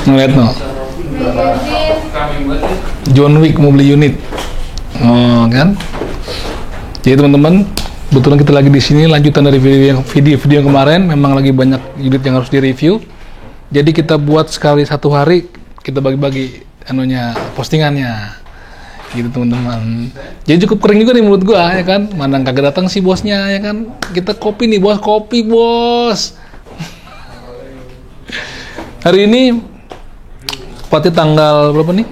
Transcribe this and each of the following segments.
Ngeliat no. John Wick mau beli unit. Oh kan? Jadi teman-teman, kebetulan kita lagi di sini lanjutan dari video yang kemarin. Memang lagi banyak unit yang harus direview. Jadi kita buat sekali satu hari, kita bagi-bagi postingannya. Gitu teman-teman. Jadi cukup kering juga nih menurut gua ya kan. Mana kagak datang sih bosnya ya kan. Kita kopi nih bos, kopi bos. Hari ini tepatnya tanggal berapa nih?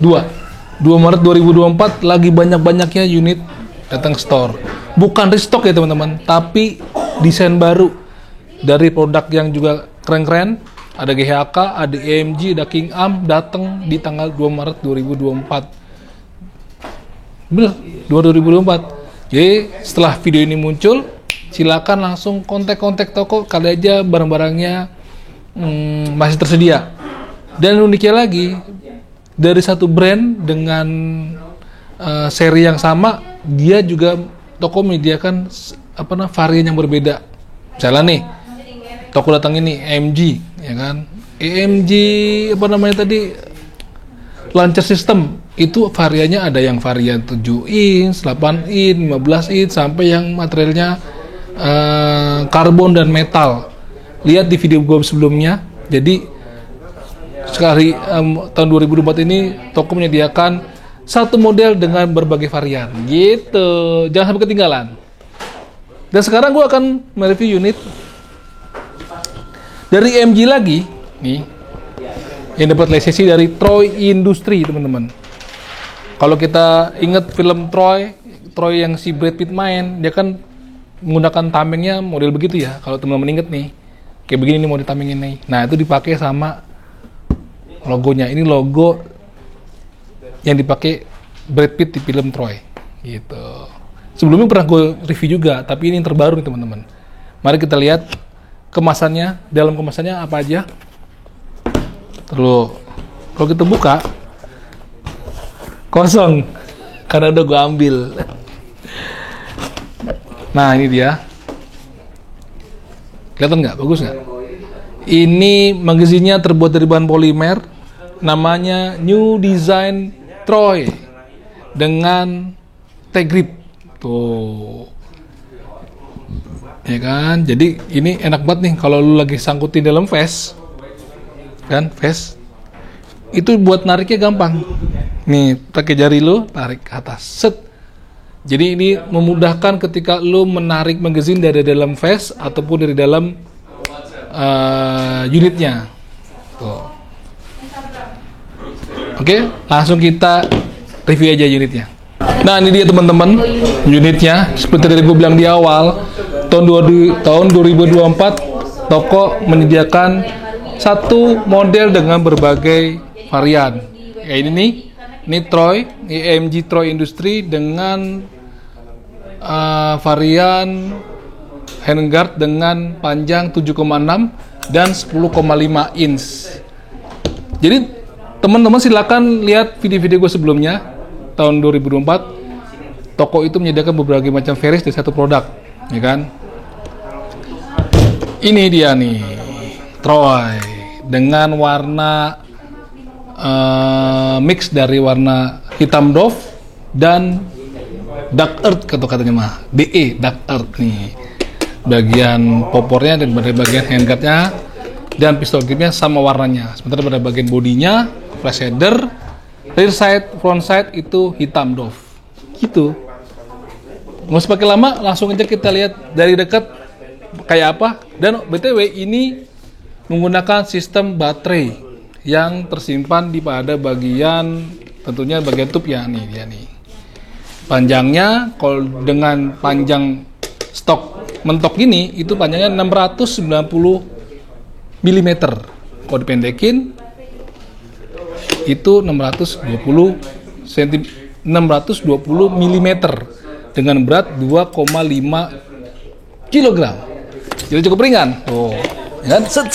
2 Maret 2024 lagi banyak-banyaknya unit datang store. Bukan restock ya teman-teman, tapi desain baru dari produk yang juga keren-keren. Ada GHK, ada AMG, ada King Arm datang di tanggal 2 Maret 2024. Bener, 2024. Jadi setelah video ini muncul, silakan langsung kontak toko kali aja barang-barangnya masih tersedia. Dan uniknya lagi, dari satu brand dengan seri yang sama, dia juga toko menyediakan varian yang berbeda. Misalnya nih, toko datang ini AMG, ya kan? AMG launcher system itu variannya ada yang varian 7 inch, 8 inch, 15 inch sampai yang materialnya karbon dan metal. Lihat di video gue sebelumnya. Jadi sekali tahun 2024 ini toko menyediakan satu model dengan berbagai varian. Gitu. Jangan sampai ketinggalan. Dan sekarang gue akan mereview unit dari AMG lagi nih, yang dapat lisensi dari Troy Industry teman-teman. Kalau kita ingat film Troy yang si Brad Pitt main, dia kan menggunakan tamengnya model begitu ya. Kalau teman-teman inget nih, kayak begini nih model tameng ini. Nah itu dipakai sama logonya. Ini logo yang dipakai Brad Pitt di film Troy. Gitu. Sebelumnya pernah gue review juga, tapi ini yang terbaru nih teman-teman. Mari kita lihat kemasannya, dalam kemasannya apa aja. Terus kalau kita buka kosong karena udah gue ambil. Nah ini dia, kelihatan nggak? Bagus nggak? Ini magazinnya terbuat dari bahan polimer, namanya New Design Troy dengan T-grip tuh. Ya kan, jadi ini enak banget nih kalau lu lagi sangkutin dalam vest, kan vest itu buat nariknya gampang. Nih pakai jari lu tarik ke atas, set. Jadi ini memudahkan ketika lu menarik magazine dari dalam vest ataupun dari dalam unitnya. Tuh. Oke, langsung kita review aja unitnya. Nah ini dia teman-teman unitnya. Seperti tadi gue bilang di awal, tahun 2024 toko menyediakan satu model dengan berbagai varian. Ya ini nih, ini Troy, ini AMG Troy Industry dengan varian handguard dengan panjang 7,6 dan 10,5 inch. Jadi teman-teman silakan lihat video-video gue sebelumnya tahun 2024. Toko itu menyediakan berbagai macam series dari satu produk, ya kan? Ini dia nih, Troy dengan warna mix dari warna hitam Dove dan Dark Earth katanya mah, DE Dark Earth nih. Bagian popornya dan bagian handguardnya dan pistol gripnya sama warnanya. Sementara pada bagian bodinya, flash header, rear side, front side itu hitam Dove. Gitu. Nggak usah pakai lama, langsung aja kita lihat dari dekat kayak apa. Dan BTW ini menggunakan sistem baterai yang tersimpan di pada bagian, tentunya bagian tube ya, nih dia nih. Panjangnya kalau dengan panjang stok mentok ini itu panjangnya 690 mm. Kalau dipendekin itu 620 mm dengan berat 2,5 kg. Jadi cukup ringan. Tuh, kan? Set.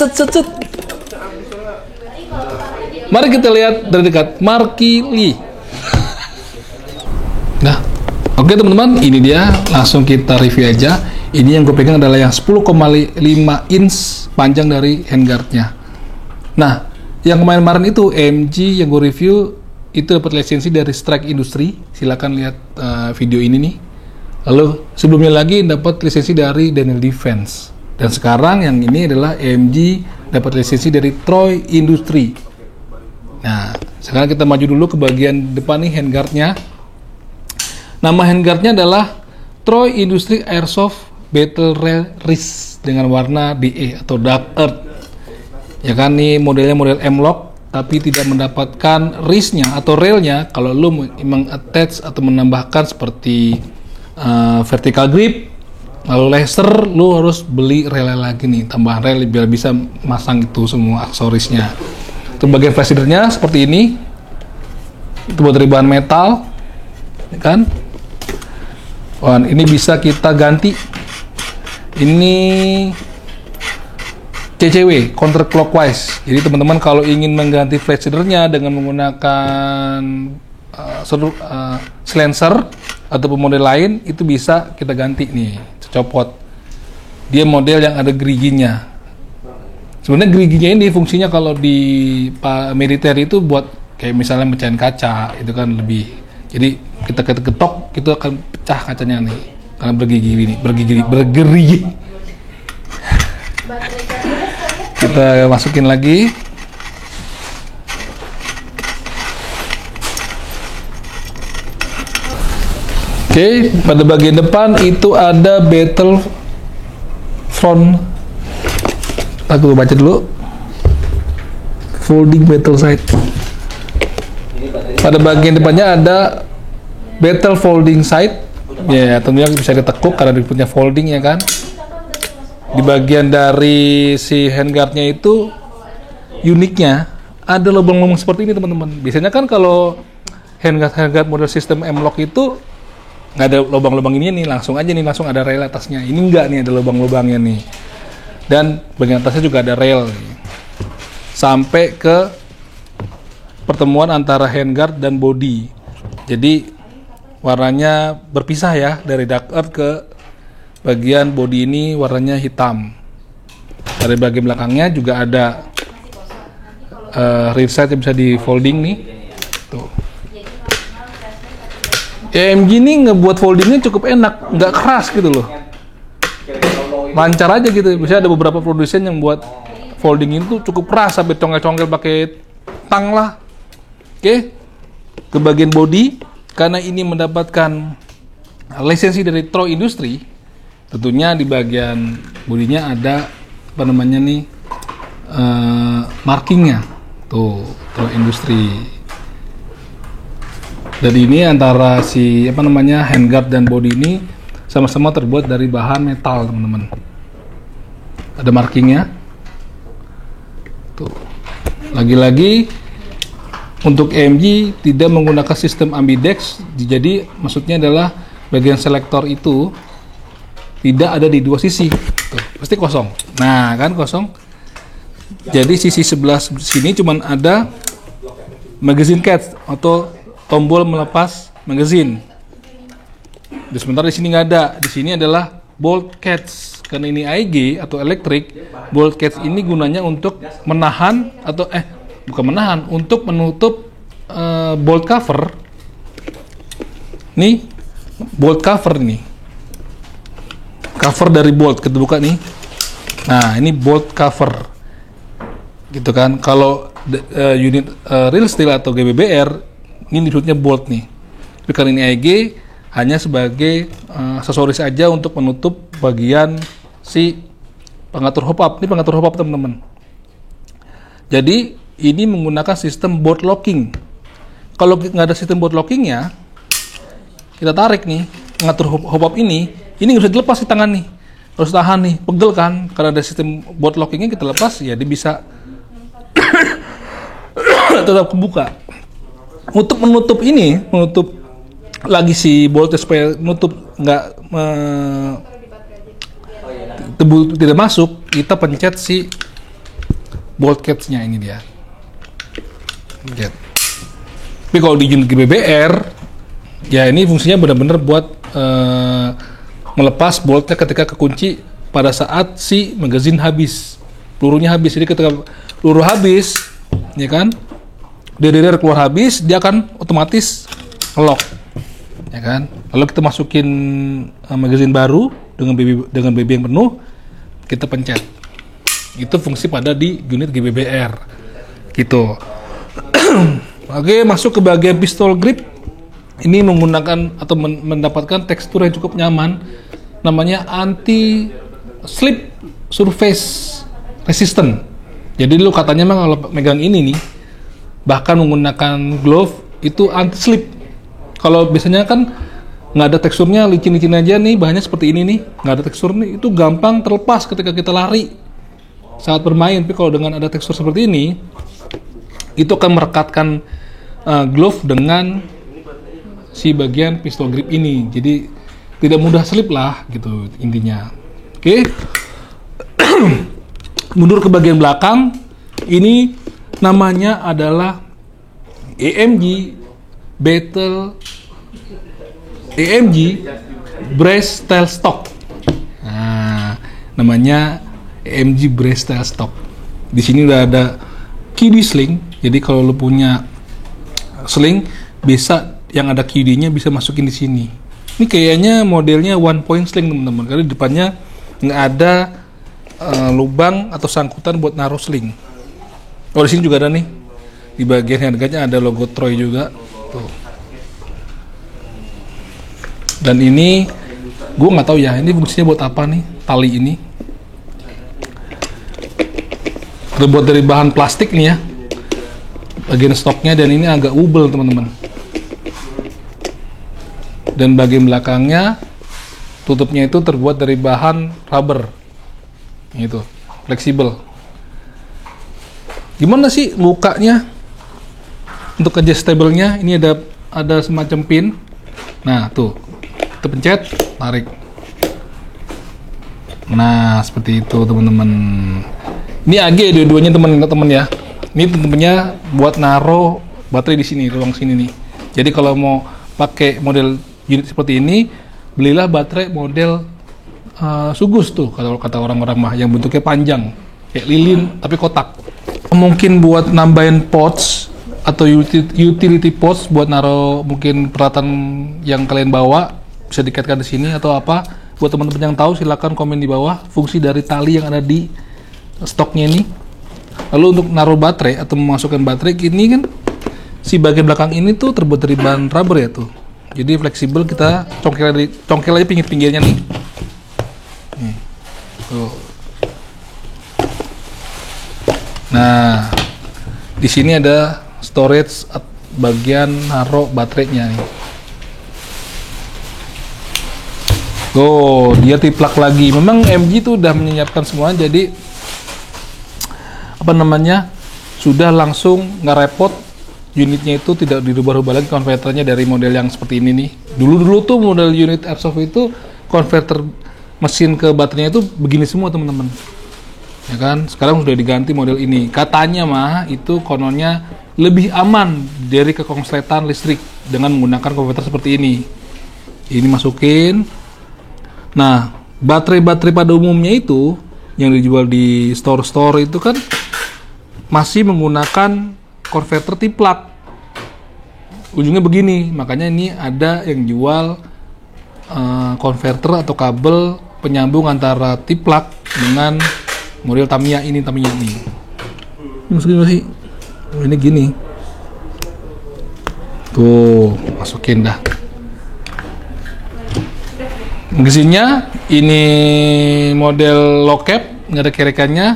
Mari kita lihat dari dekat Marky Lee. Nah, oke teman-teman, ini dia, langsung kita review aja. Ini yang gue pegang adalah yang 10,5 inch panjang dari handguardnya. Nah, yang kemarin-kemarin itu AMG yang gue review itu dapat lisensi dari Strike Industry. Silakan lihat video ini nih. Lalu sebelumnya lagi dapat lisensi dari Daniel Defense. Dan sekarang yang ini adalah AMG dapat lisensi dari Troy Industry. Nah, sekarang kita maju dulu ke bagian depan nih, handguardnya. Nama handguardnya adalah Troy Industry Airsoft Battle Rail Wrist dengan warna DE atau Dark Earth. Ya kan, nih modelnya model M-Lock, tapi tidak mendapatkan wristnya atau railnya. Kalau lu meng-attach atau menambahkan seperti vertical grip, lalu laser, lu harus beli rail lagi nih, tambahan rail biar bisa masang itu semua aksesorisnya. Untuk bagian flash hidernya seperti ini, itu buat dari bahan metal, ya kan? Wah, ini bisa kita ganti. Ini CCW, counterclockwise. Jadi teman-teman kalau ingin mengganti flash hidernya dengan menggunakan silencer ataupun model lain, itu bisa kita ganti nih, copot. Dia model yang ada geriginya. Sebenarnya geriginya ini fungsinya kalau di militer itu buat kayak misalnya mecahin kaca, itu kan lebih. Jadi kita ketok, itu akan pecah kacanya nih, karena bergerigi. Kita masukin lagi. Oke, pada bagian depan itu ada battle front. Aku baca dulu. Folding battle sight. Pada bagian depannya ada battle folding sight. Ya, tentunya bisa ditekuk karena dia punya folding, ya kan. Di bagian dari si handguardnya itu uniknya ada lubang-lubang seperti ini, teman-teman. Biasanya kan kalau handguard model sistem M-Lock itu nggak ada lubang-lubang ini nih, langsung aja nih, langsung ada rail atasnya. Ini enggak nih, ada lubang-lubangnya nih. Dan bagian atasnya juga ada rail nih. Sampai ke pertemuan antara handguard dan body. Jadi warnanya berpisah ya, dari dark earth ke bagian body ini warnanya hitam. Dari bagian belakangnya juga ada rear side yang bisa di folding nih. Tuh. AMG ini ngebuat foldingnya cukup enak, nggak keras gitu loh. Lancar aja gitu. Biasanya ada beberapa produsen yang buat folding itu cukup keras sampai congkel-congkel pakai tang lah. Oke. Ke bagian body, karena ini mendapatkan lisensi dari Troy Industry, tentunya di bagian bodinya ada apa namanya nih, markingnya. Tuh, Troy Industry. Dan ini antara si apa namanya handguard dan body ini sama-sama terbuat dari bahan metal, teman-teman. Ada markingnya. Tuh. Lagi-lagi untuk AMG tidak menggunakan sistem ambidex. Jadi maksudnya adalah bagian selektor itu tidak ada di dua sisi. Tuh, pasti kosong. Nah, kan kosong. Jadi sisi sebelah sini cuman ada magazine catch atau tombol melepas magazine. Di sementara di sini nggak ada. Di sini adalah bolt catch. Karena ini AEG atau elektrik, bolt catch ini gunanya untuk menahan atau bukan menahan, untuk menutup bolt cover. Nih, bolt cover nih. Cover dari bolt kita buka nih. Nah, ini bolt cover. Gitu kan. Kalau unit real steel atau GBBR ini disebutnya bolt nih. Tapi karena ini AEG hanya sebagai aksesoris aja untuk menutup bagian si pengatur hop up. Ini pengatur hop up, teman-teman. Jadi ini menggunakan sistem bolt locking. Kalau nggak ada sistem bolt lockingnya, kita tarik nih pengatur hop up ini nggak bisa dilepas di tangan nih, harus tahan nih, pegel kan. Karena ada sistem bolt lockingnya, kita lepas ya dia bisa tetap kebuka. Untuk menutup ini, menutup lagi si boltnya supaya nutup nggak tidak masuk, kita pencet si bolt catch-nya ini dia. Pencet. Tapi kalau di unit GBBR, ya ini fungsinya benar-benar buat melepas boltnya ketika kekunci pada saat si magazine habis, pelurunya habis. Jadi ketika peluru habis, ya kan? DDR keluar habis, dia akan otomatis lock, ya kan? Lalu kita masukin magazine baru dengan BB yang penuh, kita pencet. Itu fungsi pada di unit GBBR, gitu. Oke, masuk ke bagian pistol grip. Ini menggunakan atau mendapatkan tekstur yang cukup nyaman, namanya anti slip surface resistant. Jadi dulu katanya memang kalau megang ini nih, bahkan menggunakan glove itu anti slip. Kalau biasanya kan nggak ada teksturnya, licin-licin aja nih, bahannya seperti ini nih, nggak ada tekstur nih, itu gampang terlepas ketika kita lari saat bermain. Tapi kalau dengan ada tekstur seperti ini, itu akan merekatkan glove dengan si bagian pistol grip ini, jadi tidak mudah slip lah gitu intinya. Oke. Mundur ke bagian belakang, ini namanya adalah AMG Brace Style Stock. Nah, namanya AMG Brace Style Stock. Di sini udah ada QD sling, jadi kalau lu punya sling bisa yang ada QD-nya bisa masukin di sini. Ini kayaknya modelnya one point sling teman-teman, karena di depannya nggak ada lubang atau sangkutan buat naruh sling. Oh, di sini juga ada nih. Di bagian handguardnya ada logo Troy juga. Tuh. Dan ini gue nggak tahu ya, ini fungsinya buat apa nih tali ini. Terbuat dari bahan plastik nih ya, bagian stoknya, dan ini agak ubel teman-teman. Dan bagian belakangnya tutupnya itu terbuat dari bahan rubber, gitu, fleksibel. Gimana sih lukanya? Untuk adjustable-nya ini ada semacam pin. Nah tuh, kita pencet, tarik. Nah seperti itu teman-teman. Ini AG dua-duanya teman-teman ya. Ini tentunya buat naruh baterai di sini, ruang sini nih. Jadi kalau mau pakai model unit seperti ini, belilah baterai model Sugus tuh kalau kata orang-orang mah, yang bentuknya panjang kayak lilin tapi kotak. Mungkin buat nambahin pouch atau utility pouch buat naruh mungkin peralatan yang kalian bawa, bisa dikaitkan di sini atau apa. Buat teman-teman yang tahu silakan komen di bawah fungsi dari tali yang ada di stoknya ini. Lalu untuk naruh baterai atau memasukkan baterai, ini kan si bagian belakang ini tuh terbuat dari bahan rubber ya tuh. Jadi fleksibel, kita congkel aja pinggir-pinggirnya nih. Tuh. Nah, di sini ada storage bagian naruh baterainya nih. Tuh, dia tiplak lagi. Memang MG tuh udah menyiapkan semua, jadi apa namanya, sudah langsung nggak repot. Unitnya itu tidak dirubah-rubah lagi konverternya dari model yang seperti ini nih. Dulu tuh model unit airsoft itu konverter mesin ke baterainya itu begini semua teman-teman, ya kan. Sekarang sudah diganti model ini. Katanya mah itu kononnya lebih aman dari kekonsletan listrik dengan menggunakan konverter seperti ini. Ini masukin. Nah, baterai-baterai pada umumnya itu yang dijual di store-store itu kan masih menggunakan konverter tiplak. Ujungnya begini, makanya ini ada yang jual konverter atau kabel penyambung antara tiplak dengan model Tamiya ini. Masukin masih ini gini. Tuh, masukin dah. Mesinnya ini model low cap, nggak ada kerekannya.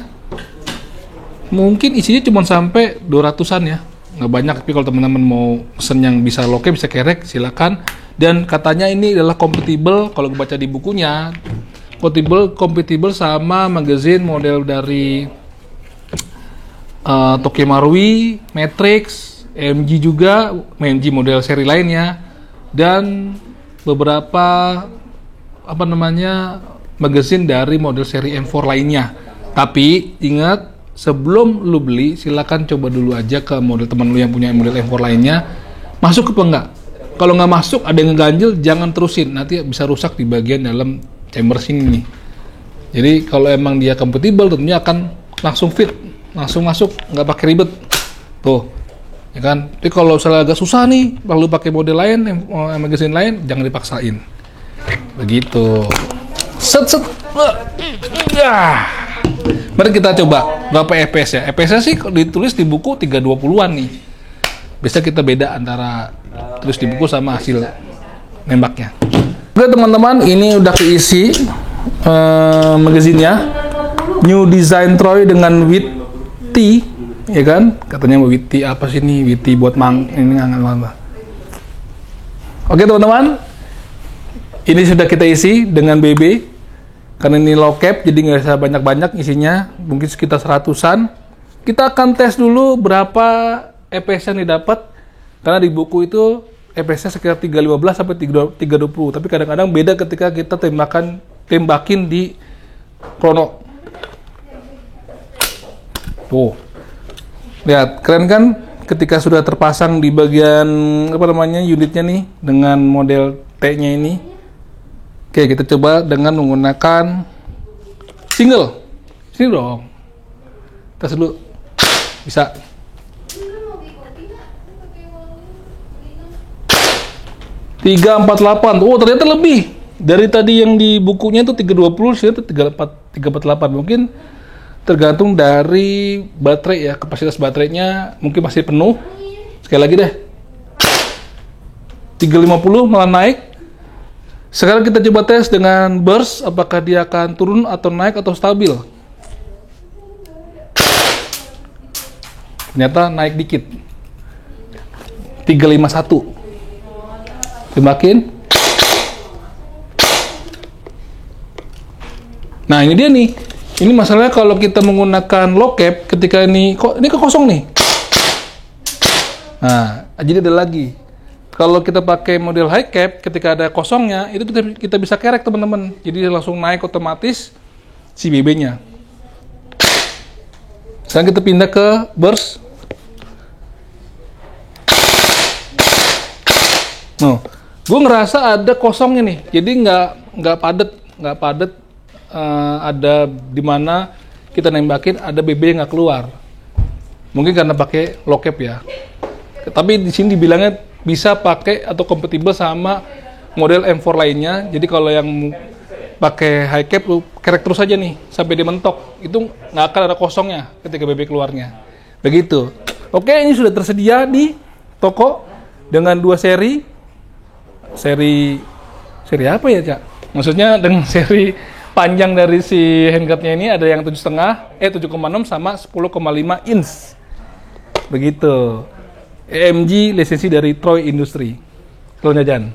Mungkin isinya cuma sampai 200-an ya, nggak banyak. Tapi kalau teman-teman mau pesen yang bisa low cap, bisa kerek, silakan. Dan katanya ini adalah compatible, kalau baca di bukunya, compatible sama magazine model dari Tokyo Marui, Matrix, MG juga, MG model seri lainnya, dan beberapa apa namanya magazine dari model seri M4 lainnya. Tapi ingat, sebelum lu beli silakan coba dulu aja ke model teman lu yang punya model M4 lainnya, masuk apa enggak. Kalau nggak masuk, ada yang ngeganjel, jangan terusin, nanti bisa rusak di bagian dalam chamber sini nih. Jadi kalau emang dia compatible, tentunya akan langsung fit langsung masuk, nggak pakai ribet. Tuh, ya kan? Tapi kalau misalnya agak susah nih, lalu pakai model lain, magazine lain, jangan dipaksain. Begitu. Set. Ya. Mari kita coba berapa FPS ya. FPS sih ditulis di buku 320-an nih. Bisa kita beda antara tulis di buku sama hasil nembaknya. Oke teman-teman, ini udah keisi magazinnya. New design Troy dengan Witty, ya kan? Katanya Witty apa sih ini? Witty buat ini nggak apa. Oke teman-teman, ini sudah kita isi dengan BB. Karena ini low cap, jadi nggak bisa banyak-banyak isinya, mungkin sekitar 100-an. Kita akan tes dulu berapa FPS yang didapat, karena di buku itu FPS-nya sekitar 315 sampai 320, tapi kadang-kadang beda ketika kita tembakin di krono. Tuh, lihat keren kan? Ketika sudah terpasang di bagian unitnya nih dengan model T-nya ini. Oke, kita coba dengan menggunakan single. Sini dong. Tes dulu. Bisa. 348. Oh, ternyata lebih. Dari tadi yang di bukunya itu 320, sini itu 348. Mungkin tergantung dari baterai ya, kapasitas baterainya mungkin masih penuh. Sekali lagi deh. 350 malah naik. Sekarang kita coba tes dengan burst, apakah dia akan turun atau naik atau stabil. Ternyata naik dikit. 351. Tembakin. Nah, ini dia nih. Ini masalahnya kalau kita menggunakan low cap, ketika ini kosong nih. Nah, jadi ada lagi. Kalau kita pakai model high cap, ketika ada kosongnya, itu kita bisa kerek teman-teman. Jadi langsung naik otomatis si BB-nya. Sekarang kita pindah ke burst. Nah, gue ngerasa ada kosongnya nih. Jadi nggak padat. Ada di mana kita nembakin ada BB yang nggak keluar. Mungkin karena pakai low cap ya. Tapi di sini dibilangnya bisa pakai atau kompatibel sama model M4 lainnya. Jadi kalau yang pakai high cap lu kerek terus aja nih sampai dia mentok. Itu nggak akan ada kosongnya ketika BB keluarnya. Begitu. Oke, ini sudah tersedia di toko dengan 2 seri. Seri apa ya, Cak? Maksudnya dengan seri panjang dari si handguardnya ini ada yang 7,6 sama 10,5 inch. Begitu. EMG lisensi dari Troy Industry. Kalau jajan.